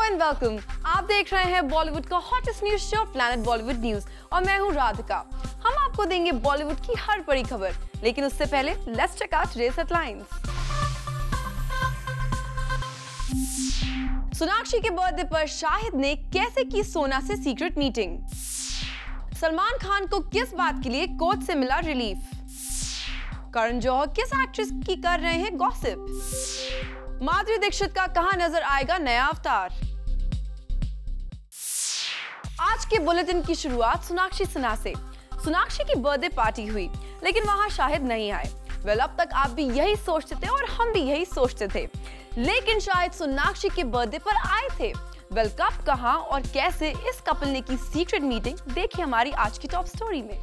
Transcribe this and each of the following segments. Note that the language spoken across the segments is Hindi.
And welcome. आप देख रहे हैं बॉलीवुड का hottest news show planet Bollywood news और मैं हूं राधिका। हम आपको देंगे बॉलीवुड की हर बड़ी खबर, लेकिन उससे पहले let's check out today's headlines. Sonakshi के बर्थडे पर शाहिद ने कैसे की सोना से सीक्रेट मीटिंग। सलमान खान को किस बात के लिए कोर्ट से मिला रिलीफ। करण जौहर किस एक्ट्रेस की कर रहे हैं गॉसिप। माधुरी दीक्षित का कहां नजर आएगा नया अवतार। आज के बुलेटिन की शुरुआत सोनाक्षी सिन्हा से। सोनाक्षी की बर्थडे पार्टी हुई, लेकिन वहां शाहिद नहीं आए। वेल, अब तक आप भी यही सोचते थे और हम भी यही सोचते थे, लेकिन शायद सोनाक्षी के बर्थडे पर आए थे। वेल, कब, कहां और कैसे इस कपल ने की सीक्रेट मीटिंग, देखिए हमारी आज की टॉप स्टोरी में।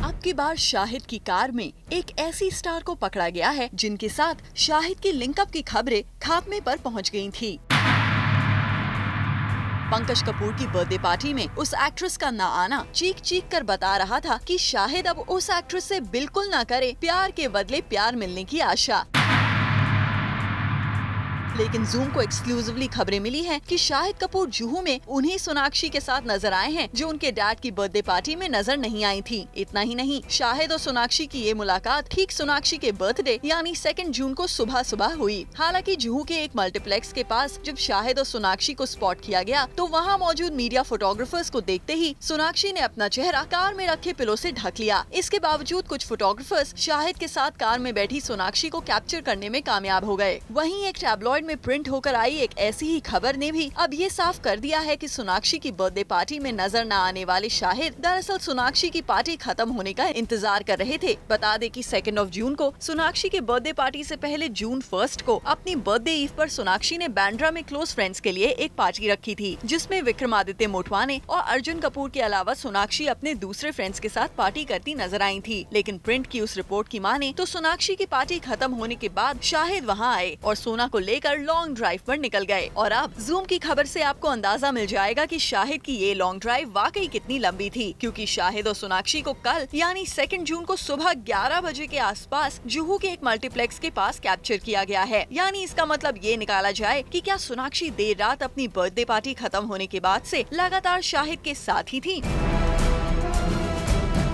अब की बार शाहिद की कार में एक ऐसी स्टार को पकड़ा गया है जिनके साथ शाहिद की लिंकअप की खबरें खात्मे पर पहुंच गई थी। पंकज कपूर की बर्थडे पार्टी में उस एक्ट्रेस का न आना चीख चीख कर बता रहा था कि शाहिद अब उस एक्ट्रेस से बिल्कुल न करे प्यार के बदले प्यार मिलने की आशा। लेकिन जूम को एक्सक्लूसिवली खबरें मिली हैं कि शाहिद कपूर जुहू में उन्हीं सोनाक्षी के साथ नजर आए हैं जो उनके डैड की बर्थडे पार्टी में नजर नहीं आई थी। इतना ही नहीं, शाहिद और सोनाक्षी की ये मुलाकात ठीक सोनाक्षी के बर्थडे यानी 2 जून को सुबह सुबह हुई। हालांकि जुहू के एक मल्टीप्लेक्स के पास जब शाहिद और सोनाक्षी को स्पॉट किया गया तो वहाँ मौजूद मीडिया फोटोग्राफर्स को देखते ही सोनाक्षी ने अपना चेहरा कार में रखे पिलो से ढक लिया। इसके बावजूद कुछ फोटोग्राफर्स शाहिद के साथ कार में बैठी सोनाक्षी को कैप्चर करने में कामयाब हो गए। वहीं एक टैबलॉइड में प्रिंट होकर आई एक ऐसी ही खबर ने भी अब ये साफ कर दिया है कि सोनाक्षी की बर्थडे पार्टी में नजर न आने वाले शाहिद दरअसल सोनाक्षी की पार्टी खत्म होने का इंतजार कर रहे थे। बता दें कि 2 जून को सोनाक्षी के बर्थडे पार्टी से पहले जून 1 को अपनी बर्थडे ईव पर सोनाक्षी ने बांद्रा में क्लोज फ्रेंड्स के लिए एक पार्टी रखी थी, जिसमें विक्रमादित्य मोटवाने और अर्जुन कपूर के अलावा सोनाक्षी अपने दूसरे फ्रेंड्स के साथ पार्टी करती नजर आई थी। लेकिन प्रिंट की उस रिपोर्ट की माने तो सोनाक्षी की पार्टी खत्म होने के बाद शाहिद वहाँ आए और सोना को लेकर लॉन्ग ड्राइव पर निकल गए। और अब जूम की खबर से आपको अंदाजा मिल जाएगा कि शाहिद की ये लॉन्ग ड्राइव वाकई कितनी लंबी थी, क्योंकि शाहिद और सोनाक्षी को कल यानी 2 जून को सुबह 11 बजे के आसपास जुहू के एक मल्टीप्लेक्स के पास कैप्चर किया गया है। यानी इसका मतलब ये निकाला जाए कि क्या सोनाक्षी देर रात अपनी बर्थडे पार्टी खत्म होने के बाद से लगातार शाहिद के साथ ही थी।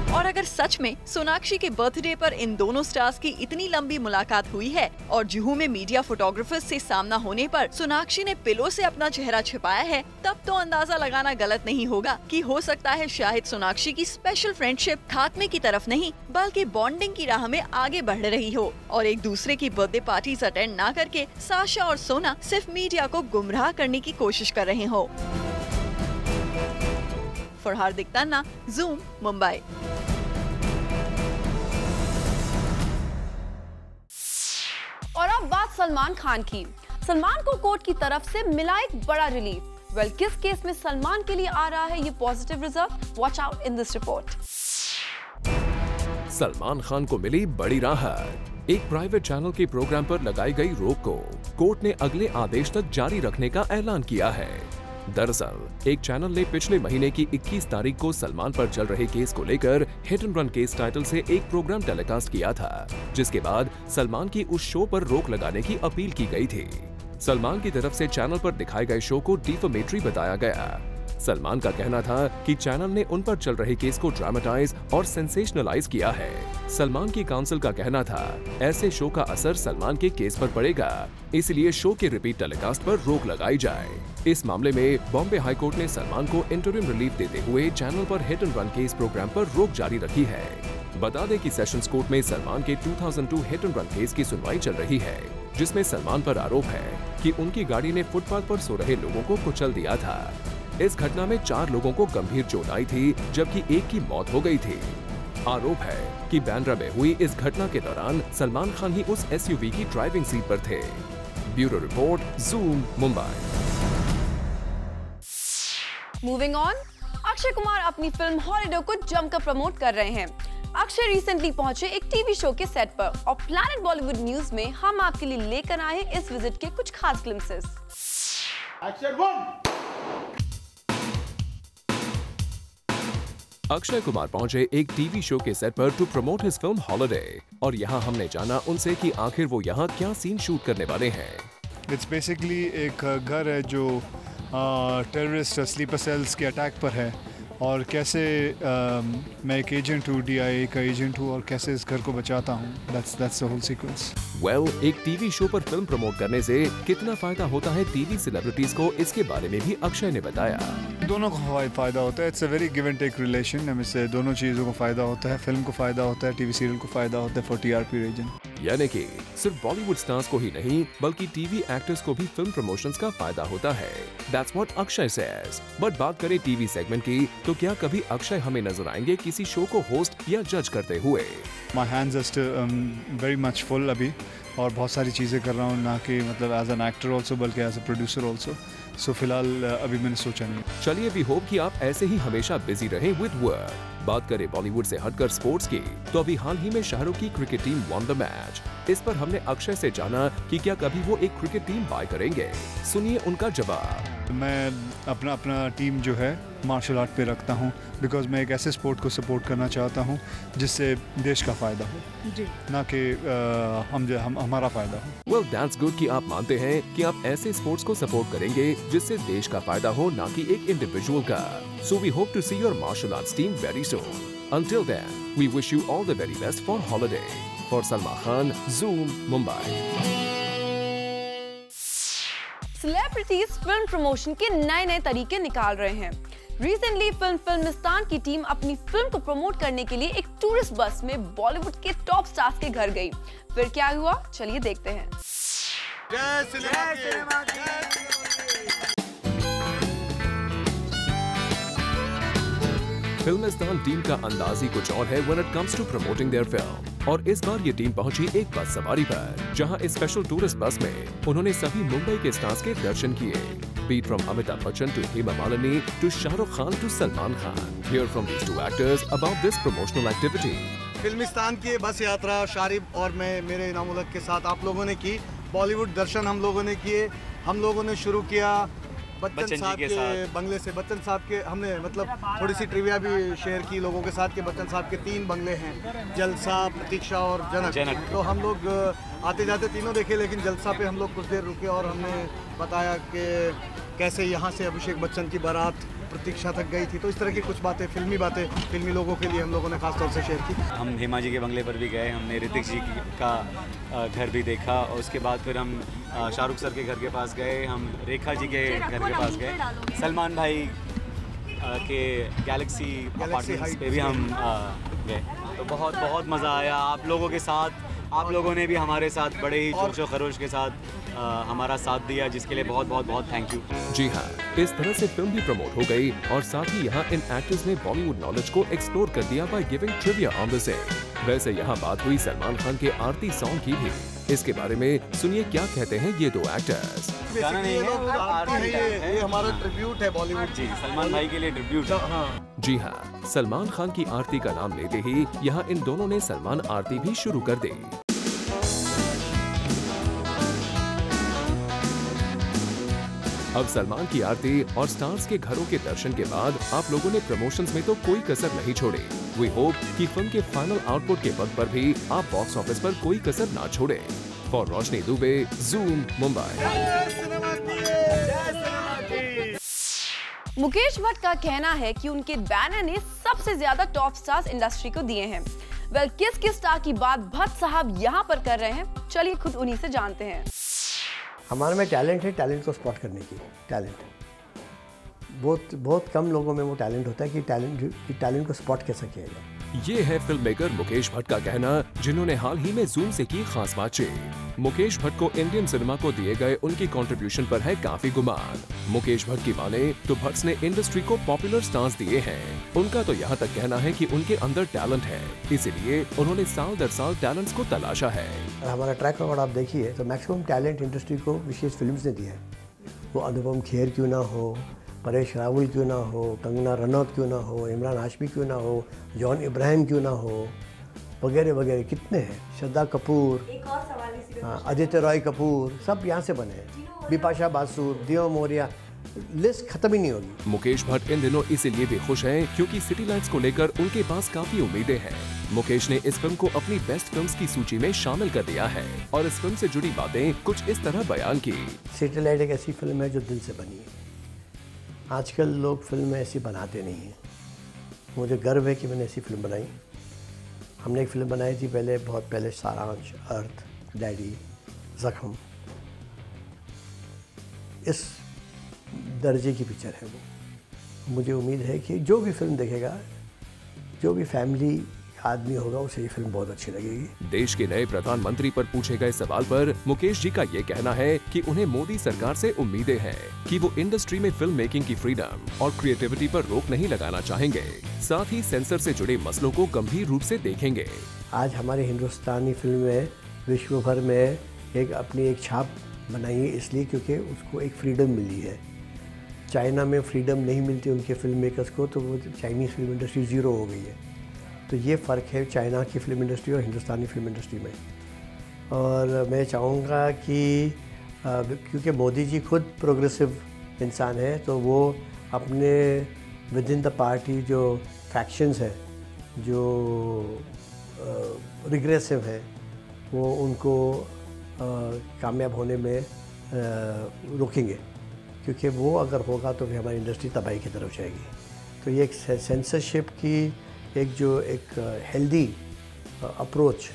और अगर सच में सोनाक्षी के बर्थडे पर इन दोनों स्टार्स की इतनी लंबी मुलाकात हुई है और जुहू में मीडिया फोटोग्राफर्स से सामना होने पर सोनाक्षी ने पिलो से अपना चेहरा छिपाया है, तब तो अंदाजा लगाना गलत नहीं होगा कि हो सकता है शाहिद सोनाक्षी की स्पेशल फ्रेंडशिप खात्मे की तरफ नहीं बल्कि बॉन्डिंग की राह में आगे बढ़ रही हो और एक दूसरे की बर्थडे पार्टीज अटेंड न करके साशा और सोना सिर्फ मीडिया को गुमराह करने की कोशिश कर रहे हो। For Hardik Tanna, zoom, Mumbai. और अब बात सलमान खान की। सलमान को कोर्ट की तरफ से मिला एक बड़ा रिलीफ। वेल, किस केस में सलमान के लिए आ रहा है ये positive result? Watch out in this report. Salman Khan को मिली बड़ी राहत। एक प्राइवेट चैनल के प्रोग्राम पर लगाई गई रोक को कोर्ट ने अगले आदेश तक जारी रखने का ऐलान किया है। दरअसल एक चैनल ने पिछले महीने की 21 तारीख को सलमान पर चल रहे केस को लेकर hit and run case title से एक प्रोग्राम टेलीकास्ट किया था, जिसके बाद सलमान की उस शो पर रोक लगाने की अपील की गई थी। सलमान की तरफ से चैनल पर दिखाए गए शो को डिफेमेटरी बताया गया। सलमान का कहना था कि चैनल ने उन पर चल रहे केस को ड्रामेटाइज और सेंसेशनलाइज किया है। सलमान की काउंसिल का कहना था ऐसे शो का असर सलमान के केस पर पड़ेगा, इसलिए शो के रिपीट टेलीकास्ट पर रोक लगाई जाए। इस मामले में बॉम्बे हाई कोर्ट ने सलमान को इंटरिम रिलीफ देते हुए चैनल पर hit and run case program पर रोक जारी रखी है। बता दें कि सेशंस कोर्ट में सलमान के 2002 हिट एंड रन केस की सुनवाई चल रही है, जिसमें सलमान पर आरोप है कि उनकी गाड़ी ने फुटपाथ पर सो रहे लोगों को कुचल दिया था। इस घटना में 4 लोगों को गंभीर चोट आई थी, जबकि एक की मौत हो गई थी। आरोप है कि बांद्रा में हुई इस घटना के दौरान सलमान खान ही उस एसयूवी की ड्राइविंग सीट पर थे। Bureau report, zoom, Mumbai. Moving on, Akshay Kumar अपनी फिल्म हॉलिडे को जमकर प्रमोट कर रहे हैं। अक्षय रिसेंटली पहुंचे एक टीवी शो के सेट पर और प्लैनेट बॉलीवुड न्यूज में हम आपके लिए लेकर आए इस विजिट के कुछ खास ग्लिम्सेस। अक्षय कुमार पहुंचे एक टीवी शो के सेट पर to promote his film Holiday और यहां हमने जाना उनसे कि आखिर वो यहां क्या सीन शूट करने वाले हैं। इट्स बेसिकली एक घर है जो टेररिस्ट स्लीपर सेल्स के अटैक पर है, और कैसे मैं एक एजेंट हूँ, DIA का एजेंट हूँ, और कैसे इस घर को बचाता हूँ। That's the whole sequence. एक टीवी शो पर फिल्म प्रमोट करने से कितना फायदा होता है टीवी सेलिब्रिटीज को, इसके बारे में भी अक्षय ने बताया। दोनों को फ़ायदा होता है। It's a very give and take relation. हमें से दोनों चीज़ों को फ़ायदा होता है। फिल्म को फ़ायदा होता है, टीवी सीरियल को फ़ायदा होता है फॉर TRP रीजन। यानी कि सिर्फ बॉलीवुड स्टार्स को ही नहीं बल्कि टीवी एक्टर्स को भी फिल्म प्रमोशंस का फायदा होता है। That's what Akshay says। But बात करें टीवी सेगमेंट की, तो क्या कभी अक्षय हमें नजर आएंगे किसी शो को होस्ट या जज करते हुए? My hands are still very much full अभी, और बहुत सारी चीज़ें कर रहा हूँ, ना कि मतलब एज एन एक्टर ऑल्सो बल्कि एज अ प्रोड्यूसर ऑल्सो। सो फिलहाल अभी मैंने सोचा नहीं। चलिए वी होप कि आप ऐसे ही हमेशा बिजी रहें विद वर्क। बात करें बॉलीवुड से हटकर स्पोर्ट्स की, तो अभी हाल ही में शाहरुख की cricket team won the match. इस पर हमने अक्षय से जाना कि क्या कभी वो एक क्रिकेट टीम बाय करेंगे। सुनिए उनका जवाब। मैं अपना टीम जो है मार्शल आर्ट पे रखता हूँ, बिकॉज मैं एक ऐसे स्पोर्ट को सपोर्ट करना चाहता हूँ जिससे देश का फायदा हो जी, ना कि हमारा फायदा हो। Well, that's good कि आप मानते हैं कि आप ऐसे स्पोर्ट्स को सपोर्ट करेंगे जिससे देश का फायदा हो, ना कि एक इंडिविजुअल का। So we hope to see your martial arts team very soon. Until then, we wish you all the very best for holiday. For Salma Khan, Zoom, Mumbai. Celebrities film promotion के नए तरीके निकाल रहे हैं। रिसेंटली फिल्मिस्तान की टीम अपनी फिल्म को प्रमोट करने के लिए एक टूरिस्ट बस में बॉलीवुड के टॉप स्टार्स के घर गई। फिर क्या हुआ, चलिए देखते हैं। जय सिनेमा की। फिल्मिस्तान टीम का अंदाज ही कुछ और है when it comes to promoting their film। और इस बार ये टीम पहुंची एक बस सवारी पर, जहां इस स्पेशल टूरिस्ट बस में उन्होंने सभी मुंबई के स्टार्स के दर्शन किए। Beat from Amitabh Bachchan to Hema Malini to Shah Rukh Khan to Salman Khan. Hear from these two actors about this promotional activity. Filmistaan की बस यात्रा शारिब और मैं मेरे इनामुल्लाह के साथ आप लोगों ने की। बॉलीवुड दर्शन हम लोगों ने किए। हम लोगों ने शुरू किया बच्चन साहब के बंगले से। बच्चन साहब के हमने मतलब थोड़ी सी ट्रिविया भी शेयर की लोगों के साथ कि बच्चन साहब के 3 बंगले हैं, जलसा, प्रतीक्षा और जनक। तो हम लोग आते जाते तीनों देखे, लेकिन जलसा पे हम लोग कुछ देर रुके और हमने बताया कि कैसे यहाँ से अभिषेक बच्चन की बारात प्रतीक्षा तक गई थी। तो इस तरह की कुछ बातें, फिल्मी लोगों के लिए हम लोगों ने खास तौर से शेयर की। हम हेमा जी के बंगले पर भी गए, हमने ऋतिक जी का घर भी देखा, और उसके बाद फिर हम शाहरुख सर के घर के पास गए, हम रेखा जी के घर के पास गए, सलमान भाई के गैलेक्सी अपार्टमेंट्स पे भी हम गए। तो बहुत बहुत मज़ा आया आप लोगों के साथ। आप लोगों ने भी हमारे साथ बड़े ही जोश और खरोश के साथ हमारा साथ दिया, जिसके लिए बहुत बहुत बहुत थैंक यू। जी हाँ, इस तरह से फिल्म भी प्रमोट हो गई, और साथ ही यहाँ इन एक्टर्स ने बॉलीवुड नॉलेज को एक्सप्लोर कर दिया by giving trivia on the set. वैसे यहाँ बात हुई सलमान खान के आरती सॉन्ग की भी। इसके बारे में सुनिए क्या कहते हैं ये दो एक्टर्स। गाना नहीं है, आरती है, ये हमारा ट्रिब्यूट है बॉलीवुड जी, सलमान भाई के लिए ट्रिब्यूट। जी हाँ, सलमान खान की आरती का नाम लेते ही यहाँ इन दोनों ने सलमान आरती भी शुरू कर दी। अब सलमान की आरती और स्टार्स के घरों के दर्शन के बाद आप लोगों ने प्रमोशंस में तो कोई कसर नहीं छोड़ी। वी होप कि फिल्म के फाइनल आउटपुट के वक्त पर भी आप बॉक्स ऑफिस पर कोई कसर ना छोड़े। For Roshni Dubey, zoom, Mumbai. Mukesh Bhatt का कहना है कि उनके बैनर ने सबसे ज्यादा टॉप स्टार्स इंडस्ट्री को दिए हैं। वेल, किस स्टार की बात भट्ट साहब यहाँ पर कर रहे हैं, चलिए खुद उन्हीं से जानते हैं। हमारे में टैलेंट है, टैलेंट को स्पॉट करने की टैलेंट। बहुत कम लोगों में वो टैलेंट होता है कि टैलेंट को स्पॉट कैसे किया जाए। ये है फिल्म मेकर मुकेश भट्ट का कहना, जिन्होंने हाल ही में जूम से की खास बातचीत। मुकेश भट्ट को इंडियन सिनेमा को दिए गए उनकी कंट्रीब्यूशन पर है काफी गुमान। मुकेश भट्ट की माने तो भट्ट ने इंडस्ट्री को पॉपुलर स्टार्स दिए हैं। उनका तो यहाँ तक कहना है कि उनके अंदर टैलेंट है, इसीलिए उन्होंने साल दर साल टैलेंट्स को तलाशा है। हमारा ट्रैक रिकॉर्ड आप देखिए तो मैक्सिमम टैलेंट इंडस्ट्री को विशेष फिल्म ने दिया है। वो अनुपम खेर क्यों ना हो, परेश रावल क्यों ना हो, कंगना रनौत क्यों ना हो, इमरान हाशमी क्यों ना हो, जॉन इब्राहिम क्यों ना हो, वगैरह वगैरह कितने हैं, श्रद्धा कपूर, हाँ, आदित्य रॉय कपूर, सब यहाँ से बने हैं, बिपाशा बासु, दियो मोरिया, लिस्ट खत्म ही नहीं होगी। मुकेश भट्ट इन दिनों इसीलिए भी खुश हैं क्योंकि सिटी लाइट्स को लेकर उनके पास काफी उम्मीदें हैं। मुकेश ने इस फिल्म को अपनी बेस्ट फिल्म्स की सूची में शामिल कर दिया है और इस फिल्म से जुड़ी बातें कुछ इस तरह बयान की। सिटी लाइट एक ऐसी फिल्म है जो दिल से बनी है। आजकल लोग फिल्म ऐसी बनाते नहीं हैं। मुझे गर्व है कि मैंने ऐसी फिल्म बनाई। हमने एक फिल्म बनाई थी पहले, बहुत पहले, सारांश, अर्थ, डैडी, जख्म। इस दर्जे की पिक्चर है वो। मुझे उम्मीद है कि जो भी फिल्म देखेगा, जो भी फैमिली आदमी होगा, उसे ये फिल्म बहुत अच्छी लगेगी। देश के नए प्रधानमंत्री पर पूछे गए सवाल पर मुकेश जी का ये कहना है कि उन्हें मोदी सरकार से उम्मीदें हैं कि वो इंडस्ट्री में फिल्म मेकिंग की फ्रीडम और क्रिएटिविटी पर रोक नहीं लगाना चाहेंगे। साथ ही सेंसर से जुड़े मसलों को गंभीर रूप से देखेंगे। आज हमारे हिंदुस्तानी फिल्में विश्व भर में अपनी एक छाप बनाई है, इसलिए क्योंकि उसको एक फ्रीडम मिली है। चाइना में फ्रीडम नहीं मिलती उनके फिल्म मेकर्स को, तो वो चाइनीज़ फिल्म इंडस्ट्री ज़ीरो हो गई है। तो ये फ़र्क है चाइना की फिल्म इंडस्ट्री और हिंदुस्तानी फिल्म इंडस्ट्री में। और मैं चाहूँगा कि क्योंकि मोदी जी खुद प्रोग्रेसिव इंसान है, तो वो अपने विद इन द पार्टी जो फैक्शंस है, जो रिग्रेसिव है, वो उनको कामयाब होने में रोकेंगे, क्योंकि वो अगर होगा तो फिर हमारी इंडस्ट्री तबाही की तरफ जाएगी। तो ये एक सेंसरशिप की एक हेल्दी अप्रोच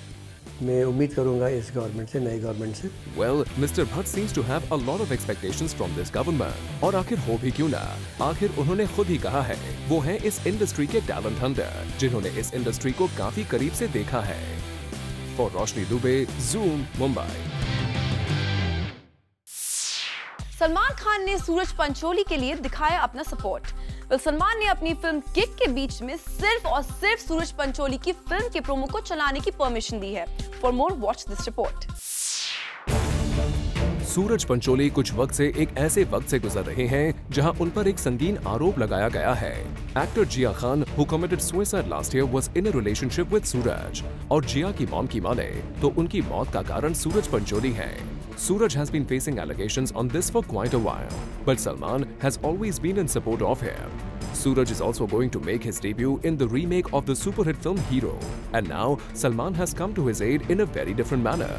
मैं उम्मीद करूंगा इस गवर्नमेंट से, नई गवर्नमेंट से। Well, Mr. Bhatt seems to have a lot of expectations from this government। और आखिर हो भी क्यों ना, आखिर उन्होंने खुद ही कहा है वो हैं इस इंडस्ट्री के टैलेंट हंटर, जिन्होंने इस इंडस्ट्री को काफी करीब से देखा है। For Roshni Dubey, Zoom, Mumbai. Salman Khan ने सूरज पंचोली के लिए दिखाया अपना सपोर्ट। सलमान ने अपनी फिल्म किक के बीच में सिर्फ और सिर्फ सूरज पंचोली की फिल्म के प्रोमो को चलाने की परमिशन दी है। For more watch this report. Suraj Pancholi कुछ वक्त से एक ऐसे वक्त से गुजर रहे हैं जहां उन पर एक संगीन आरोप लगाया गया है। Actor Jiah Khan, who committed suicide last year, was in a relationship with सूरज। और जिया की मॉम की माने तो उनकी मौत का कारण सूरज पंचोली है। Suraj has been facing allegations on this for quite a while, but Salman has always been in support of him. Suraj is also going to make his debut in the remake of the super hit film Hero, and now Salman has come to his aid in a very different manner.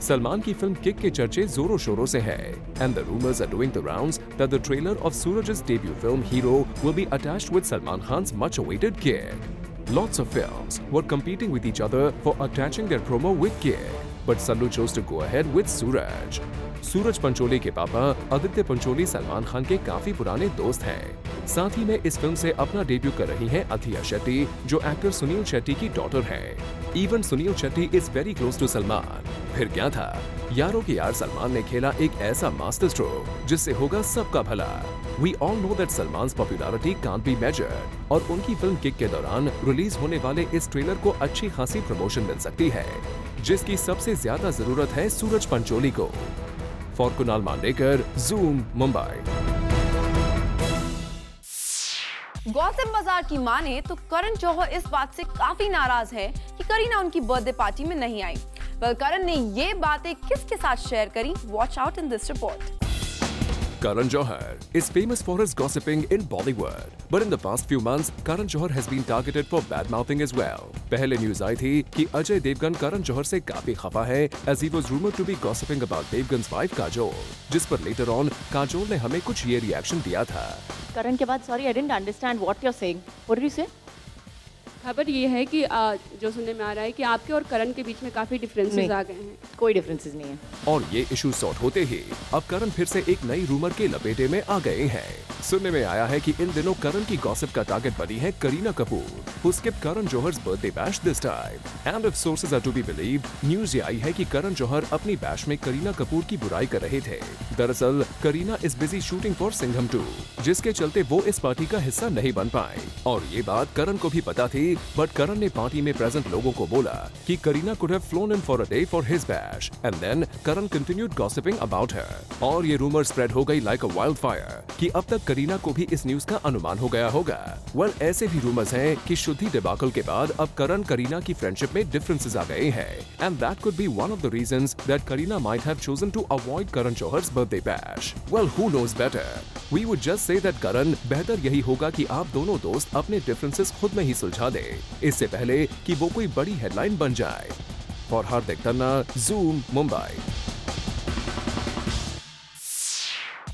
Salman की फिल्म किक के चर्चे जोरों शोरों से है, and the rumors are doing the rounds that the trailer of Suraj's debut film Hero will be attached with Salman Khan's much-awaited Kick. Lots of films were competing with each other for attaching their promo with Kick. But Sallu chose to go ahead with Suraj. सूरज पंचोली के पापा आदित्य पंचोली सलमान खान के काफी पुराने दोस्त हैं। साथ ही में इस फिल्म से अपना डेब्यू कर रही हैं अथिया शेट्टी, जो एक्टर सुनील शेट्टी की डॉटर हैं। Even Suniel Shetty is very close to Salman. फिर क्या था, यारों के यार सलमान ने खेला एक ऐसा मास्टर स्ट्रोक जिससे होगा सबका भला। We all know that Salman's popularity can't be measured, और उनकी फिल्म किक के दौरान रिलीज होने वाले इस ट्रेलर को अच्छी खासी प्रमोशन मिल सकती है, जिसकी सबसे ज्यादा जरूरत है सूरज पंचोली को। For Kunal Mandekar, Zoom, Mumbai. Gossip बाजार की माने तो करण जौहर इस बात से काफी नाराज है कि करीना उनकी बर्थडे पार्टी में नहीं आई। करण ने ये बातें किसके साथ शेयर करी, watch out in this report. Karan Johar is famous for his gossiping in Bollywood, but in the past few months, Karan Johar has been targeted for bad-mouthing as well. पहले न्यूज आई थी कि अजय देवगन करण जौहर से काफी खफा है, as he was rumored to be gossiping about Devgan's wife Kajol, जिस पर later on काजोल ने हमें कुछ ये रिएक्शन दिया था। करण के बाद sorry I didn't understand what you're saying. What did you say? खबर ये है कि जो सुनने में आ रहा है कि आपके और करण के बीच में काफी डिफरेंसेस आ गए हैं। कोई डिफरेंसेस नहीं है। और ये इशू सॉर्ट होते ही अब करण फिर से एक नई रूमर के लपेटे में आ गए हैं। सुनने में आया है कि इन दिनों करण की गॉसिप का टारगेट बनी है Kareena Kapoor, who skipped Karan Johar's birthday bash this time. And if sources are to be believed, news ये आई है कि करण जौहर अपनी बैश में करीना कपूर की बुराई कर रहे थे। दरअसल Kareena is busy shooting for Singham 2, जिसके चलते वो इस पार्टी का हिस्सा नहीं बन पाए। और ये बात करण को भी पता थी, बट करण ने पार्टी में प्रेजेंट लोगों को बोला कि Kareena could have flown in for a day for his bash, and then Karan continued gossiping about her. और ये रूमर स्प्रेड हो गई like a wildfire कि अब तक करीना को भी इस न्यूज का अनुमान हो गया होगा। वेल, ऐसे भी रूमर्स हैं कि शुद्धि डिबाकल के बाद अब करण करीना की फ्रेंडशिप में डिफरेंसेस आ गए हैं, and that could be one of the reasons that Kareena might have chosen to avoid Karan Johar's birthday bash. Well, who knows better? We would just say that Karan, बेहतर यही होगा कि आप दोनों दोस्त अपने डिफरेंसेस खुद में ही सुलझा दें, इससे पहले कि वो कोई बड़ी हेडलाइन बन जाए। For Hardik Tanna, zoom, Mumbai.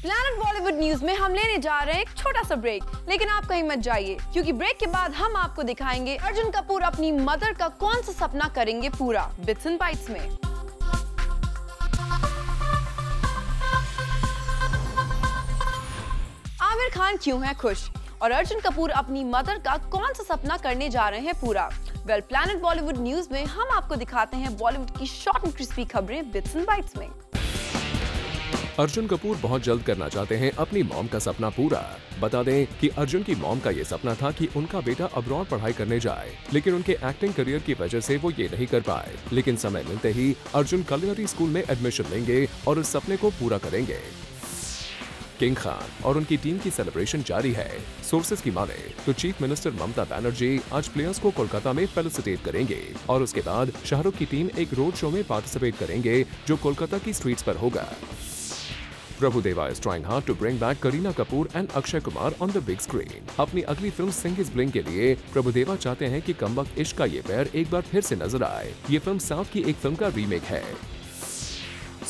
Planet Bollywood news में हम लेने जा रहे हैं एक छोटा सा ब्रेक, लेकिन आप कहीं मत जाइए, क्योंकि ब्रेक के बाद हम आपको दिखाएंगे अर्जुन कपूर अपनी मदर का कौन सा सपना करेंगे पूरा, बिट्स एंड बाइट्स में। आमिर खान क्यों है खुश और अर्जुन कपूर अपनी मदर का कौन सा सपना करने जा रहे हैं पूरा? वेल, प्लैनेट बॉलीवुड न्यूज में हम आपको दिखाते हैं बॉलीवुड की शॉर्ट एंड क्रिस्पी खबरें बिट्स एंड बाइट्स में। अर्जुन कपूर बहुत जल्द करना चाहते हैं अपनी मॉम का सपना पूरा। बता दें कि अर्जुन की मॉम का ये सपना था कि उनका बेटा अब्रॉड पढ़ाई करने जाए, लेकिन उनके एक्टिंग करियर की वजह से वो ये नहीं कर पाए। लेकिन समय मिलते ही अर्जुन कुलिनरी स्कूल में एडमिशन लेंगे और इस सपने को पूरा करेंगे। किंग खान और उनकी टीम की सेलिब्रेशन जारी है। सोर्सेज की माने तो चीफ मिनिस्टर ममता बनर्जी आज प्लेयर्स को कोलकाता में फेलिसिटेट करेंगे और उसके बाद शाहरुख की टीम एक रोड शो में पार्टिसिपेट करेंगे जो कोलकाता की स्ट्रीट्स पर होगा। Prabhudeva is trying hard to bring back Kareena Kapoor and Akshay Kumar on the big screen. अपनी अगली फिल्म सिंग इज ब्लिंग के लिए प्रभुदेवा चाहते हैं कि कमबख्त इश्क का ये पैर एक बार फिर से नजर आए। ये फिल्म साउथ की एक फिल्म का रीमेक है।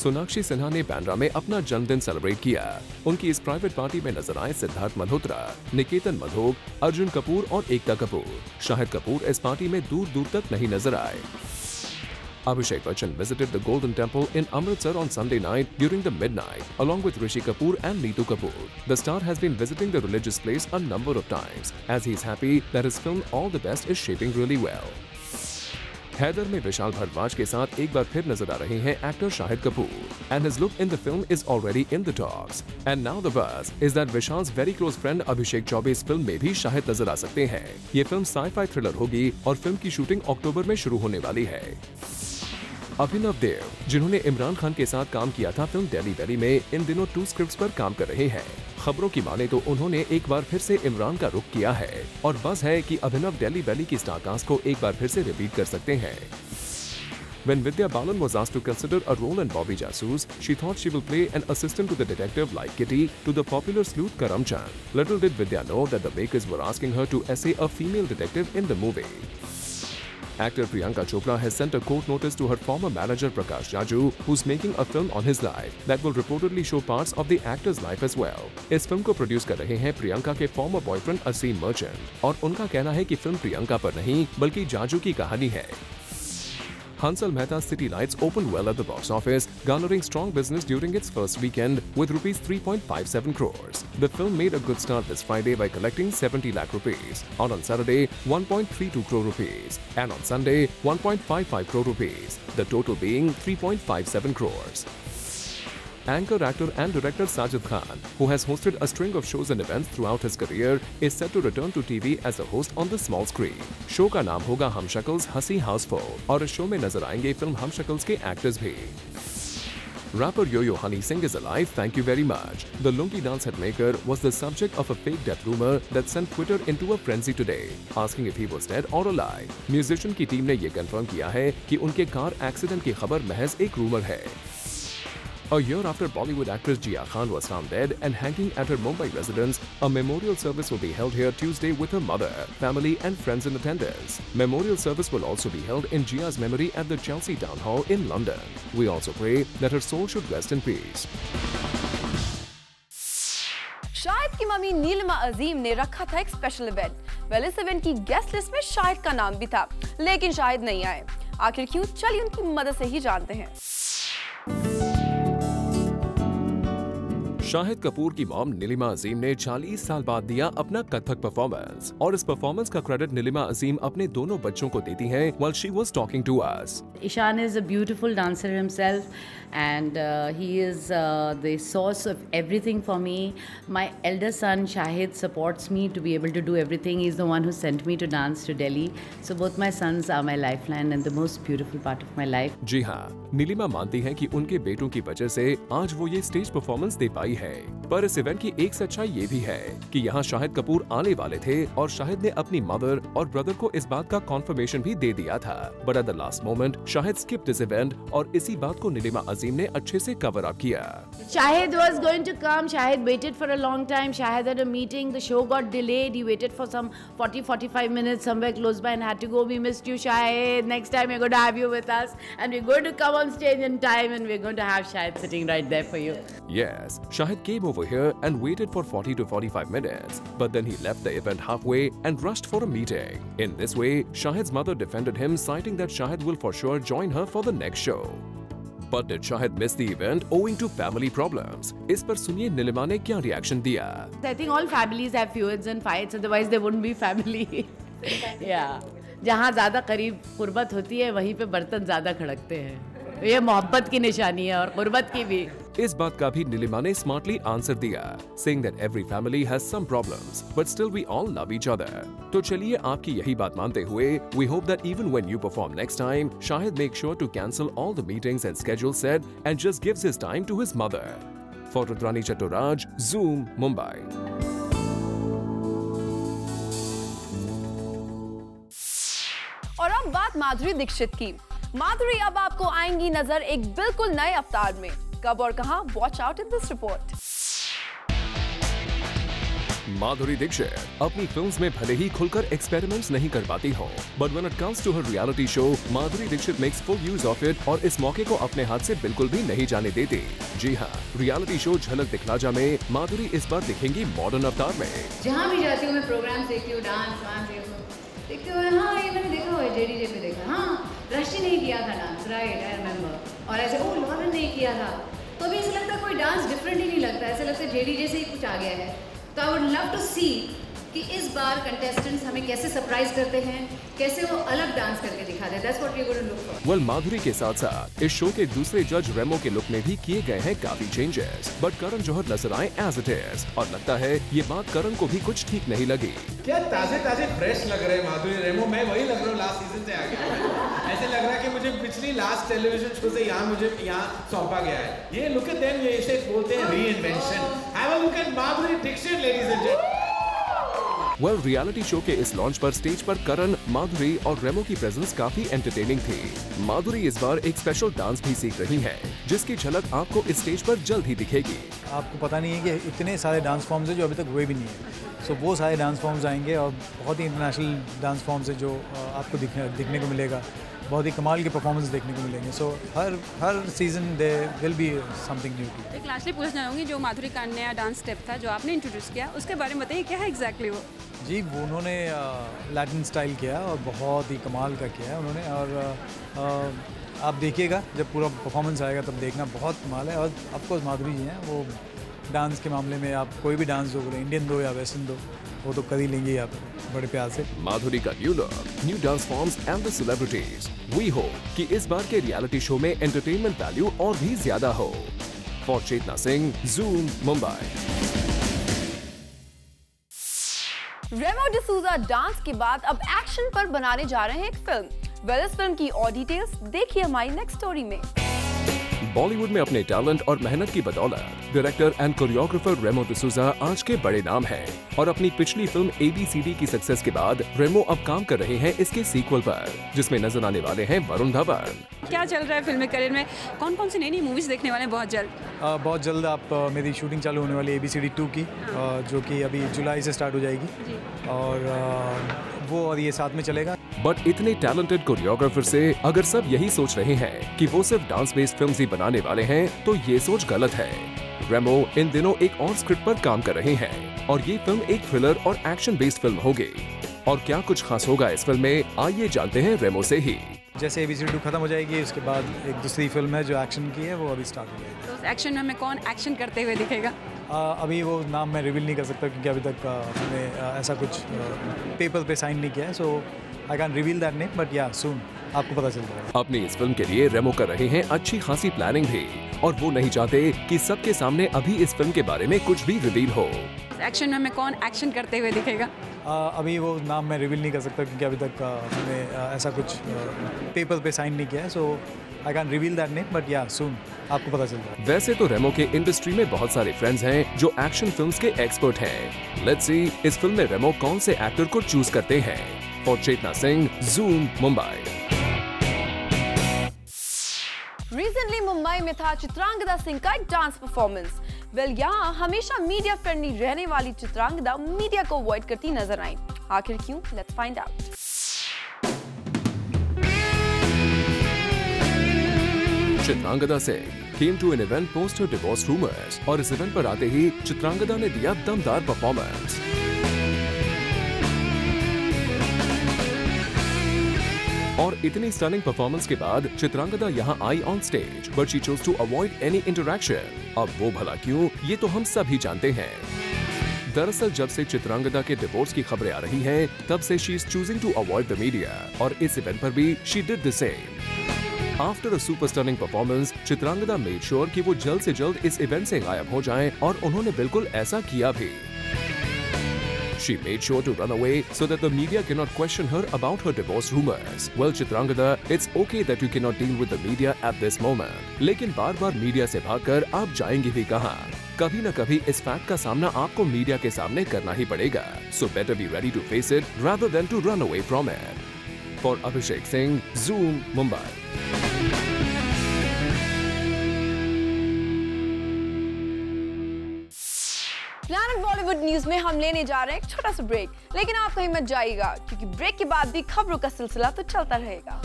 सोनाक्षी सिन्हा ने बांद्रा में अपना जन्मदिन सेलिब्रेट किया। उनकी इस प्राइवेट पार्टी में नजर आए सिद्धार्थ मल्होत्रा, निकेतन मधोक, अर्जुन कपूर और एकता कपूर। शाहिद कपूर इस पार्टी में दूर दूर तक नहीं नजर आए। Abhishek Bachchan visited the Golden Temple in Amritsar on Sunday night during the midnight, along with Rishi Kapoor and Neetu Kapoor. The star has been visiting the religious place a number of times, as he is happy that his film All the Best is shaping really well. Haider में विशाल भारद्वाज के साथ एक बार फिर नजर आ रहे हैं actor Shahid Kapoor, and his look in the film is already in the talks. And now the buzz is that Vishal's very close friend अभिषेक चौबे इस फिल्म में भी शाहिद नजर आ सकते हैं। ये फिल्म साई-फाई थ्रिलर होगी और फिल्म की शूटिंग अक्टूबर में शुरू होने वाली है। अभिनव देव, जिन्होंने इमरान खान के साथ काम किया था फिल्म डेली बेली में, इन दिनों 2 स्क्रिप्ट्स पर काम कर रहे हैं। खबरों की माने तो उन्होंने एक बार फिर से इमरान का रुख किया है और बस है कि अभिनव डेली बेली की स्टारकास्ट को एक बार फिर से रिपीट कर सकते हैं। When Vidya Balan was asked to consider a role in Bobby Jasus, she thought she will play an assistant to the detective like Kitty to the popular sleuth Karam Chand. Little did Vidya know that the makers were asking her to essay a female detective in the movie. Actor Priyanka Chopra has sent a court notice to her former manager Prakash Raju, who's making a film on his life that will reportedly show parts of the actor's life as well. इस फिल्म को प्रोड्यूस कर रहे हैं प्रियंका के फॉर्मर बॉयफ्रेंड असीम मर्चेंट और उनका कहना है कि फिल्म प्रियंका पर नहीं बल्कि जाजू की कहानी है। Hansal Mehta's City Lights opened well at the box office, garnering strong business during its first weekend with rupees 3.57 crores. The film made a good start this Friday by collecting 70 lakh rupees, on Saturday 1.32 crore rupees, and on Sunday 1.55 crore rupees, the total being 3.57 crores. Anchor, actor and director Sajid Khan, who has hosted a string of shows and events throughout his career, is set to return to TV as a host on the small screen. Show का नाम होगा हम शक्ल्स हंसी हाउसफुल और इस शो में नजर आएंगे फिल्म हम शक्ल्स के एक्टर्स भी। Rapper Yo-Yo Honey Singh is alive, thank you very much. The Lungi dance hitmaker was the subject of a fake death rumor that sent Twitter into a frenzy today, asking if he was dead or alive. Musician की टीम ने ये कंफर्म किया है कि उनके कार एक्सीडेंट की खबर महज एक रूमर है। A year after Bollywood actress Jia Khan was found dead and hanging at her Mumbai residence, a memorial service will be held here Tuesday with her mother, family and friends in attendance. Memorial service will also be held in Jia's memory at the Chelsea Town Hall in London. We also pray that her soul should rest in peace. Shahid की मम्मी नीलिमा अजीम ने रखा था एक स्पेशल इवेंट। वेल, इस इवेंट की गेस्ट लिस्ट में शाहिद का नाम भी था, लेकिन शाहिद नहीं आए। आखिर क्यों? चलिए उनकी मदद से ही जानते हैं। शाहिद कपूर की मॉम नीलिमा अजीम ने 40 साल बाद दिया अपना कथक परफॉर्मेंस और इस परफॉर्मेंस का क्रेडिट नीलिमा अजीम अपने दोनों बच्चों को देती हैं while she was talking to us. Ishan is a beautiful dancer himself and he is the source of everything for me. My elder son Shahid supports me to be able to do everything. He's the one who sent me to dance to Delhi. So both my sons are my lifeline and the most beautiful part of my life. जी हाँ, नीलिमा मानती हैं कि उनके बेटों की वजह से आज वो ये स्टेज परफॉर्मेंस दे पाई है, पर इस इवेंट की एक सच्चाई ये भी है कि यहाँ शाहिद कपूर आने वाले थे और शाहिद ने अपनी मदर और ब्रदर को इस बात का कॉन्फर्मेशन भी दे दिया था। But at the last moment Shahid skipped this event और इसी बात को नीलिमा अजीम ने अच्छे से कवर अप किया। Shahid was going to come. Shahid waited for a long time. Shahid had a meeting. The show got delayed. He waited for some 40-45 minutes somewhere close by and had to go. We missed you, Shahid. Next time we're going to have you with us. And we're going to come on stage in time and we're going to have Shahid sitting right there for you. Yes, Shahid came over here and waited for 40 to 45 minutes. But then he left the event halfway and rushed for a meeting. In this way, Shahid's mother defended him, citing that Shahid will for sure join her for the next show. But did Shahid miss the event owing to family problems? इस पर सुनिए नीलिमा ने क्या रिएक्शन दिया। I think all families have feuds and fights, otherwise they wouldn't be family. Yeah. जहाँ ज़्यादा करीब कुर्बत होती है वहीं पे बर्तन ज़्यादा खड़कते हैं। ये मोहब्बत की निशानी है और कुर्बत की भी। इस बात का भी नीलिमा ने स्मार्टली आंसर दिया, saying that every family has some problems, but still we all love each other. तो चलिए आपकी यही बात मानते हुए, we hope that even when you perform next time, Shahid makes sure to cancel all the meetings and schedules set and just gives his time to his mother. For Rudrani Chattoraj, Zoom, Mumbai. और अब बात माधुरी दीक्षित की। माधुरी अब आपको आएंगी नजर एक बिल्कुल नए अवतार में। कब और कहां? Watch out in this report. Madhuri Dixit अपनी फिल्म्स में भले ही खुलकर एक्सपेरिमेंट्स नहीं कर पाती हो, but when it comes to her reality show, Madhuri Dixit makes full use of it और इस मौके को अपने हाथ से बिल्कुल भी नहीं जाने देती। जी हाँ, रियलिटी शो झलक दिखला जा में माधुरी इस बार दिखेंगी मॉडर्न अवतार में। जहाँ भी जाती हूँ मैं प्रोग्राम देखती हूँ, डांस देखती हूँ। हाँ, ये मैंने देखा हुआ है, JDJ पे देखा। हाँ, रश्मि नहीं किया था डांस, राइट, आई रिमेम्बर। और ऐसे लॉरेन नहीं किया था, तो अभी ऐसा लगता है कोई डांस डिफरेंट ही नहीं लगता, ऐसा लगता है JDJ से ही कुछ आ गया है। तो आई वुड लव टू सी कि इस बार कंटेस्टेंट्स हमें कैसे सरप्राइज करते हैं, कैसे वो अलग डांस करके दिखाते हैं। That's what we are going to look for. Well, Madhuri के साथ साथ इस शो के दूसरे जज रेमो के लुक में भी किए गए हैं काफी चेंजेस, बट करण जौहर नजर आए एज इट इज और लगता है ये बात करण को भी कुछ ठीक नहीं लगी। क्या ताजे ताजे फ्रेश लग रहे हैं माधुरी रेमो, मैं वही लग रहा हूँ लास्ट सीजन से आगे। ऐसे लग रहा है कि मुझे पिछली लास्ट टेलीविजन शो से मुझे यहाँ सौंपा गया है। ये लुक एट देम, ये इसे बोलते हैं reinvention. Have a look at Madhuri Dixit, ladies and gentleman. Well, reality show के इस लॉन्च पर स्टेज पर करण, माधुरी और रेमो की प्रेजेंस काफी एंटरटेनिंग थी। माधुरी इस बार एक स्पेशल डांस भी सीख रही है, जिसकी झलक आपको इस स्टेज पर जल्द ही दिखेगी। आपको पता नहीं है कि इतने सारे डांस फॉर्म्स हैं जो अभी तक हुए भी नहीं है। सो वो सारे डांस फॉर्म्स आएंगे और बहुत ही इंटरनेशनल डांस फॉर्म्स है जो आपको दिखने को मिलेगा। बहुत ही कमाल के परफॉर्मेंस देखने को मिलेंगे। सो हर season they will be something new. एक लास्टली पूछना चाहूँगी, जो माधुरी का नया डांस स्टेप था जो आपने इंट्रोड्यूस किया, उसके बारे में बताइए, क्या है एग्जैक्टली वो? जी, वो उन्होंने लैटिन स्टाइल किया और बहुत ही कमाल का किया है उन्होंने। और आप देखिएगा जब पूरा परफॉर्मेंस आएगा तब देखना, बहुत कमाल है। और ऑफकोर्स माधुरी जी हैं, वो डांस के मामले में आप कोई भी डांस दो, इंडियन दो या वेस्टर्न दो, वो तो कर ही लेंगे यहाँ पे बड़े प्यार से। माधुरी का new look, new dance forms and the celebrities, we hope कि इस बार के रियलिटी शो में एंटरटेनमेंट वैल्यू और भी ज्यादा हो। For Chetna Singh, Zoom, Mumbai. Remo D'Souza dance के बाद अब एक्शन पर बनाने जा रहे हैं एक फिल्म। वेल, इस फिल्म की और डिटेल्स देखिए हमारी नेक्स्ट स्टोरी में। बॉलीवुड में अपने टैलेंट और मेहनत की बदौलत director and choreographer Remo D'Souza आज के बड़े नाम हैं और अपनी पिछली फिल्म ABCD की सक्सेस के बाद रेमो अब काम कर रहे हैं इसके सीक्वल पर, जिसमें नजर आने वाले हैं वरुण धवन। क्या चल रहा है फिल्मी करियर में? कौन कौन सी नई मूवीज देखने वाले हैं बहुत जल्द? आप मेरी शूटिंग चालू होने वाली ABCD 2 की, जो कि अभी जुलाई से स्टार्ट हो जाएगी और वो और ये साथ में चलेगा। बट इतने टैलेंटेड कोरियोग्राफर से अगर सब यही सोच रहे हैं कि वो सिर्फ डांस बेस्ड फिल्म्स ही बनाने वाले हैं, तो ये सोच गलत है। रेमो इन दिनों एक और स्क्रिप्ट पर काम कर रहे हैं और ये फिल्म एक थ्रिलर और एक्शन बेस्ड फिल्म होगी। और क्या कुछ खास होगा इस फिल्म में, आइए जानते हैं रेमो से ही। जैसे ABCD 2 खत्म हो जाएगी, उसके बाद एक दूसरी फिल्म है जो एक्शन की है, वो अभी स्टार्ट हो जाएगी। तो एक्शन में हमें कौन एक्शन करते हुए दिखेगा? अभी वो नाम मैं रिवील नहीं कर सकता क्योंकि अभी तक हमने ऐसा कुछ पेपर पे साइन नहीं किया है, so I can reveal that name, but yeah soon. आपको पता चल जाएगा। अपनी इस फिल्म के लिए रेमो कर रहे हैं अच्छी खासी प्लानिंग भी, और वो नहीं चाहते कि सबके सामने अभी इस फिल्म के बारे में कुछ भी रिवील हो। एक्शन में कौन एक्शन करते हुए दिखेगा? अभी वो नाम मैं रिवील नहीं कर सकता क्योंकि अभी तक हमने ऐसा कुछ पेपर पे साइन नहीं किया है, so I can reveal that name, but yeah soon आपको पता चल जाएगा। वैसे तो रेमो के इंडस्ट्री में बहुत सारे फ्रेंड्स हैं जो एक्शन फिल्म्स के एक्सपर्ट हैं। लेट्स सी इस फिल्म में रेमो कौन से एक्टर को चूज करते हैं। For Chetna Singh, Zoom, Mumbai. Recently Mumbai में था चित्रांगदा सिंह का एक डांस परफॉर्मेंस। यहाँ हमेशा मीडिया फ्रेंडली रहने वाली चित्रांगदा मीडिया को अवॉइड करती नजर आई। आखिर क्यों? Let's find out. Chitrangada Singh came to an event post her divorce rumors, और इस इवेंट पर आते ही चित्रांगदा ने दिया दमदार परफॉर्मेंस। और इतनी स्टनिंग परफॉर्मेंस के बाद चित्रांगदा यहाँ आई on stage, but she chose to avoid any interaction. अब वो भला क्यों, ये तो हम सभी जानते हैं। दरअसल जब से चित्रांगदा के डिवोर्स की खबरें आ रही हैं, तब से she is choosing to avoid the media, और इस इवेंट पर भी she did the same. After a super stunning performance, Chitrangada made sure कि वो जल्द से जल्द इस इवेंट से गायब हो जाएं, और उन्होंने बिल्कुल ऐसा किया भी। She made sure to run away so that the media cannot question her about her divorce rumors. Well, Chitrangada, it's okay that you cannot deal with the media at this moment. लेकिन बार-बार मीडिया से भागकर आप जाएंगे भी कहाँ? कभी न कभी इस फैक्ट का सामना आपको मीडिया के सामने करना ही पड़ेगा. So better be ready to face it rather than to run away from it. For Abhishek Singh, Zoom, Mumbai. Planet Bollywood news में हम लेने जा रहे हैं एक छोटा सा ब्रेक, लेकिन आप कहीं मत जाइएगा क्योंकि ब्रेक के बाद भी खबरों का सिलसिला तो चलता रहेगा।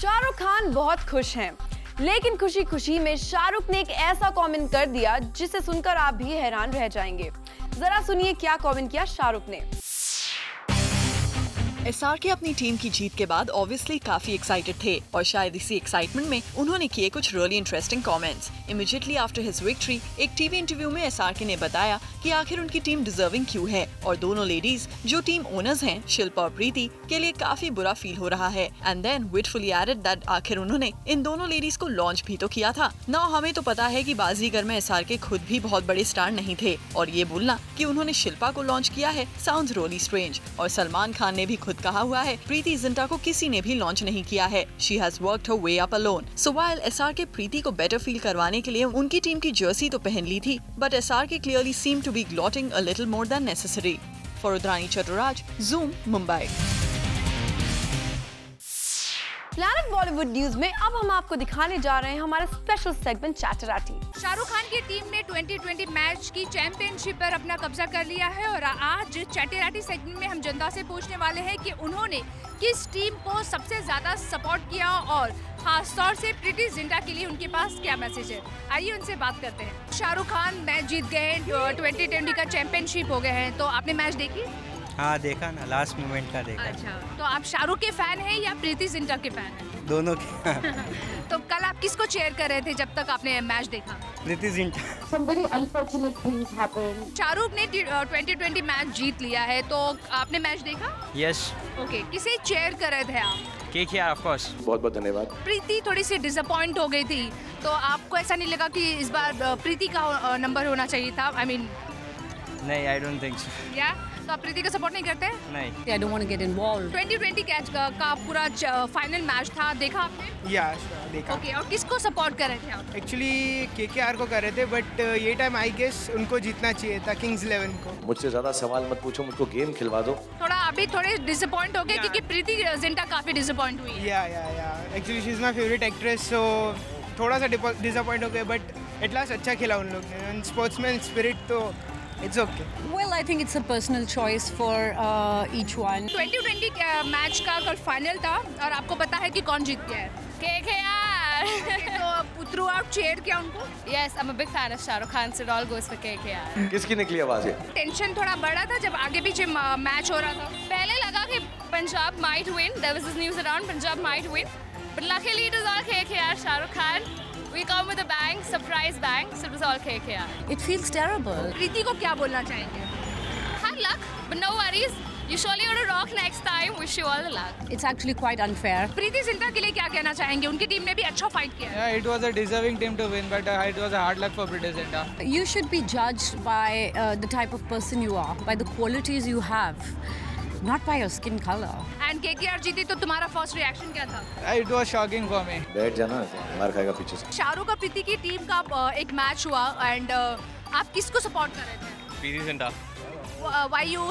शाहरुख खान बहुत खुश हैं, लेकिन खुशी खुशी में शाहरुख ने एक ऐसा कमेंट कर दिया जिसे सुनकर आप भी हैरान रह जाएंगे। जरा सुनिए क्या कमेंट किया शाहरुख ने। एसआरके अपनी टीम की जीत के बाद ऑब्वियसली काफी एक्साइटेड थे और शायद इसी एक्साइटमेंट में उन्होंने किए कुछ really interesting comments. Immediately after his victory एक टीवी इंटरव्यू में एसआरके ने बताया कि आखिर उनकी टीम डिजर्विंग क्यों है और दोनों लेडीज जो टीम ओनर्स हैं शिल्पा और प्रीति के लिए काफी बुरा फील हो रहा है। एंड देन विटफुली एडेड दैट आखिर उन्होंने इन दोनों लेडीज को लॉन्च भी तो किया था। नाउ हमें तो पता है कि बाजीगर में एसआरके खुद भी बहुत बड़े स्टार नहीं थे और ये बोलना कि उन्होंने शिल्पा को लॉन्च किया है साउंड्स रियली स्ट्रेंज। और सलमान खान ने भी खुद कहा हुआ है प्रीति जिंटा को किसी ने भी लॉन्च नहीं किया है। She has worked her way up alone. So while SRK Preeti को बेटर फील करवाने के लिए उनकी टीम की जर्सी तो पहन ली थी, but SRK clearly seem to be gloating a little more than necessary. For Rudrani Chaturaj, Zoom, Mumbai. Planet Bollywood news में अब हम आपको दिखाने जा रहे हैं हमारा special segment chatterati. Shahrukh Khan की टीम ने 2020 मैच की चैंपियनशिप पर अपना कब्जा कर लिया है और आज चैटराटी सेगमेंट में हम जनता से पूछने वाले हैं कि उन्होंने किस टीम को सबसे ज्यादा सपोर्ट किया और खास तौर से प्रीति जिंटा के लिए उनके पास क्या मैसेज है। आइए उनसे बात करते हैं। शाहरुख खान मैच जीत गए, 2020 का चैंपियनशिप हो गए हैं, तो आपने मैच देखी? हाँ देखा ना, लास्ट मोमेंट का देखा। अच्छा, तो आप शाहरुख के फैन हैं या प्रीति जिंटा के फैन हैं? दोनों के। तो कल आप किसको चेयर कर रहे थे जब तक आपने मैच देखा? प्रीति जिंटा। शाहरुख ने 2020 मैच जीत लिया है, तो आपने मैच देखा? यस। ओके, किसे चेयर कर रहे थे आप? KKR of course. बहुत बहुत धन्यवाद। प्रीति थोड़ी सी डिसअपॉइंट हो गई थी, तो आपको ऐसा नहीं लगा कि इस बार प्रीति का नंबर होना चाहिए था? आई मीन नहीं, आई डोंट थिंक सो। या तो आप प्रीति का सपोर्ट नहीं करते? नहीं। I don't want to get involved. 2020 catch का पूरा फाइनल मैच था, देखा आपने? या देखा। ओके, और किसको सपोर्ट कर रहे थे आप? एक्चुअली केकेआर को कर रहे थे, बट ये टाइम आई गेस उनको जीतना चाहिए था, किंग्स 11 को। मुझसे ज्यादा सवाल मत पूछो, मुझको गेम खिलवा दो। थोड़ा अभी थोड़े डिसअपॉइंट हो गए क्योंकि प्रीति जिंटा काफी डिसअपॉइंट हुई। Yeah actually she is my favourite actress, so थोड़ा सा डिसअपॉइंट हो गए, बट एट लास्ट अच्छा खेला उन लोग ने। स्पोर्ट्समैन स्पिरिट तो It's okay. Well, I think it's a personal choice for each one. 2020 match का कल फाइनल था और आपको पता है कि कौन जीत गया है? KKR. तो थ्रू आउट चेयर किया उनको? Yes, I'm a big fan of Shahrukh Khan, so it all goes for KKR. किसकी निकली आवाज है? टेंशन थोड़ा बढ़ा था जब आगे पीछे मैच हो रहा था। पहले लगा कि Punjab might win. There was this news around Punjab might win, but luckily it was all KKR. Shahrukh Khan. We come with a bang, surprise bang, so it was all KKR. It feels terrible. प्रीति को क्या बोलना चाहेंगे? Hard luck, but no worries. You surely going to rock next time. Wish you all the luck. It's actually quite unfair. Preity Zinta के लिए क्या कहना चाहेंगे? उनकी टीम ने भी अच्छा फाइट किया है। Yeah, it was a deserving team to win, but it was a hard luck for Preeti Zinta. You should be judged by the type of person you are, by the qualities you have, not by your skin color. And KKR जीती तो तुम्हारा फर्स्ट रिएक्शन क्या था? It was shocking for me. बैठ जाना, मार खाएगा पीछे से। शाहरुख और प्रीति की टीम का एक मैच हुआ एंड आप किसको सपोर्ट कर रहे थे? Preeti Zinta. Why you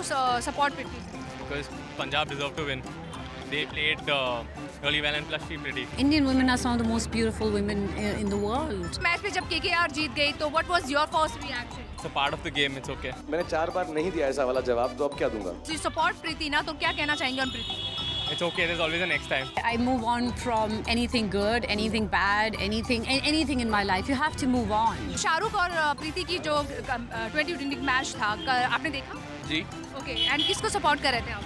support Preeti? Because Punjab deserved to win. They played really well and plus she pretty. Indian women are some of the most beautiful women in the world. Match में जब KKR जीत गई तो what was your first reaction? It's a part of the game. It's okay. मैंने 4 बार नहीं दिया ऐसा वाला जवाब, तो अब क्या दूंगा? You support प्रीति ना, तो क्या कहना चाहेंगे उन प्रीति? It's okay. There's always a next time. I move on from anything good, anything bad, anything in my life. You have to move on. Shahrukh और प्रीति की जो 2020 मैच था, आपने देखा? जी। Okay. And किसको सपोर्ट कर रहे थे आप?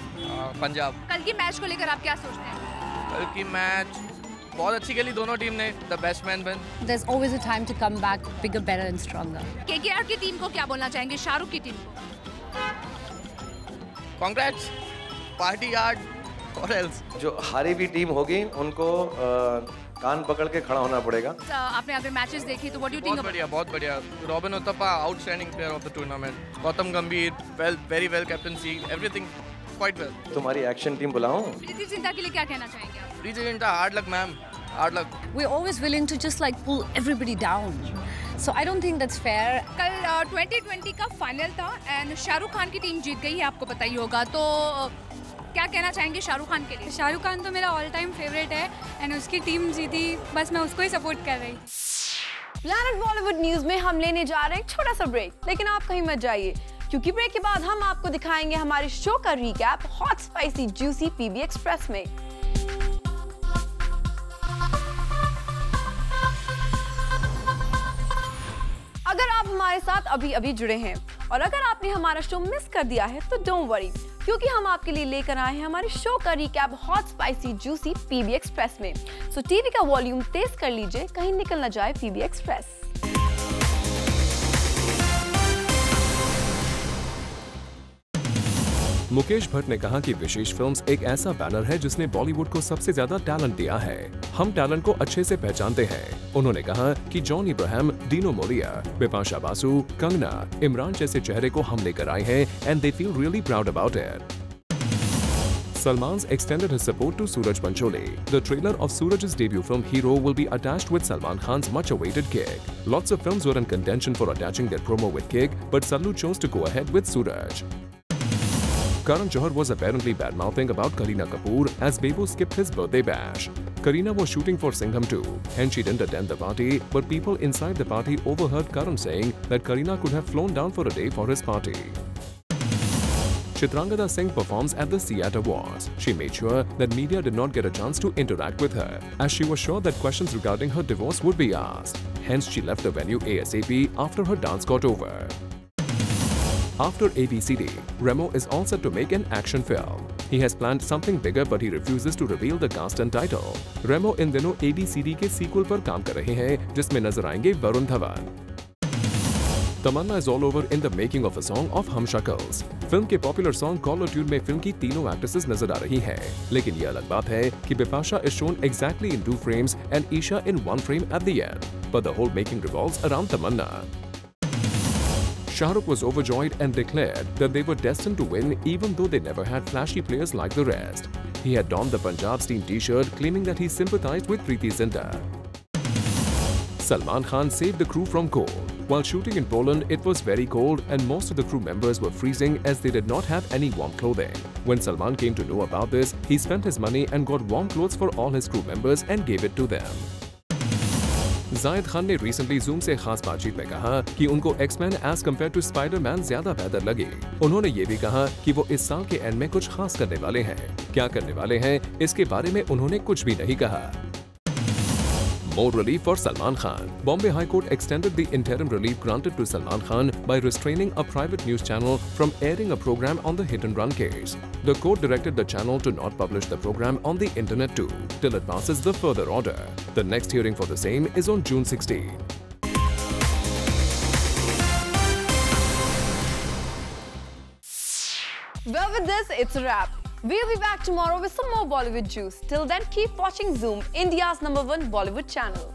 पंजाब। कल की मैच को लेकर आप क्या सोचते हैं? कल की मैच बहुत अच्छी खेली दोनों टीम ने। The best man win. There's always a time to come back bigger, better and stronger. KKR की टीम को क्या बोलना चाहेंगे शाहरुख की टीम को? Congrats. Party hard. What else? जो हारी हुई टीम होगी उनको कान पकड़ के खड़ा होना पड़ेगा। आपने अगर मैचेस देखी तो what do you think? बहुत बढ़िया। Robin Uthappa, outstanding player of the tournament. Gautam Gambhir, very well captaincy, everything quite well. तुम्हारी एक्शन टीम बुलाऊं? प्रीति जिंटा के लिए क्या कहना चाहेंगे आप? Preity Zinta, hard luck ma'am, hard luck. We're always willing to just like pull everybody down. So I don't think that's fair. कल 2020 का फाइनल था एंड शाहरुख खान की टीम जीत गई है, आपको पता ही होगा, तो क्या कहना चाहेंगे शाहरुख खान के लिए? शाहरुख खान तो मेरा ऑल टाइम फेवरेट है एंड उसकी टीम जीती, बस मैं उसको ही सपोर्ट कर रही। प्लैनेट बॉलीवुड न्यूज में हम लेने जा रहे हैं एक छोटा सा ब्रेक, लेकिन आप कहीं मत जाइए क्योंकि ब्रेक के बाद हम आपको दिखाएंगे हमारे शो का recap hot spicy juicy PB express में। अगर आप हमारे साथ अभी जुड़े हैं और अगर आपने हमारा शो मिस कर दिया है तो डोंट वरी, क्योंकि हम आपके लिए लेकर आए हैं हमारे शो का recap hot spicy juicy PB express में। सो टीवी का वॉल्यूम तेज कर लीजिए, कहीं निकल न जाए पीबी एक्सप्रेस। मुकेश भट्ट ने कहा कि विशेष फिल्म्स एक ऐसा बैनर है जिसने बॉलीवुड को सबसे ज्यादा टैलेंट दिया है। हम टैलेंट को अच्छे से पहचानते हैं। उन्होंने कहा कि जॉन इब्राहिम, डीनो मोरिया, बिपाशा बासु, कंगना, इमरान जैसे चेहरे को हम लेकर आए हैं and they feel really proud about it. Salman's extended his support to Suraj Panchole. The trailer of Suraj's debut film Hero will be attached with Salman Khan's much-awaited kick. Lots of films were in contention for attaching their promo with kick, but Sallu chose to go ahead with Suraj. Karan Johar was apparently bad-mouthing about Kareena Kapoor as Bebo skipped his birthday bash. Kareena was shooting for Singham 2 and she didn't attend the party, but people inside the party overheard Karan saying that Kareena could have flown down for a day for his party. Chitrangada Singh performs at the SIAT Awards. She made sure that media did not get a chance to interact with her, as she was sure that questions regarding her divorce would be asked. Hence, she left the venue ASAP after her dance got over. After ABCD, Remo is all set to make an action film. He has planned something bigger, but he refuses to reveal the cast and title. Remo इन दिनों ABCD के सीक्वल पर काम कर रहे हैं, जिसमें नजर आएंगे वरुण धवन। तमन्ना is all over in the making of a song of Hum Shakals. Film के पॉपुलर सॉन्ग कॉलर ट्यून में फिल्म की तीनों एक्ट्रेसेस नजर आ रही हैं, लेकिन ये अलग बात है कि Bipasha is shown exactly in 2 frames and Isha in 1 frame at the end. But the whole making revolves around Tamanna. Shah Rukh was overjoyed and declared that they were destined to win even though they never had flashy players like the rest. He had donned the Punjab team t-shirt claiming that he sympathized with Preeti Zinta. Salman Khan saved the crew from cold. While shooting in Poland, it was very cold and most of the crew members were freezing as they did not have any warm clothing. When Salman came to know about this, he spent his money and got warm clothes for all his crew members and gave it to them. Zayed Khan ने recently Zoom से खास बातचीत में कहा कि उनको X-Men as compared to Spider-Man ज्यादा बेहतर लगी। उन्होंने ये भी कहा कि वो इस साल के एंड में कुछ खास करने वाले हैं। क्या करने वाले हैं, इसके बारे में उन्होंने कुछ भी नहीं कहा। More relief for Salman Khan. Bombay High Court extended the interim relief granted to Salman Khan by restraining a private news channel from airing a program on the hit and run case. The court directed the channel to not publish the program on the internet too, till it passes the further order. The next hearing for the same is on June 16. Well, with this, it's a wrap. We'll be back tomorrow with some more Bollywood juice. Till then, keep watching Zoom, India's #1 Bollywood channel.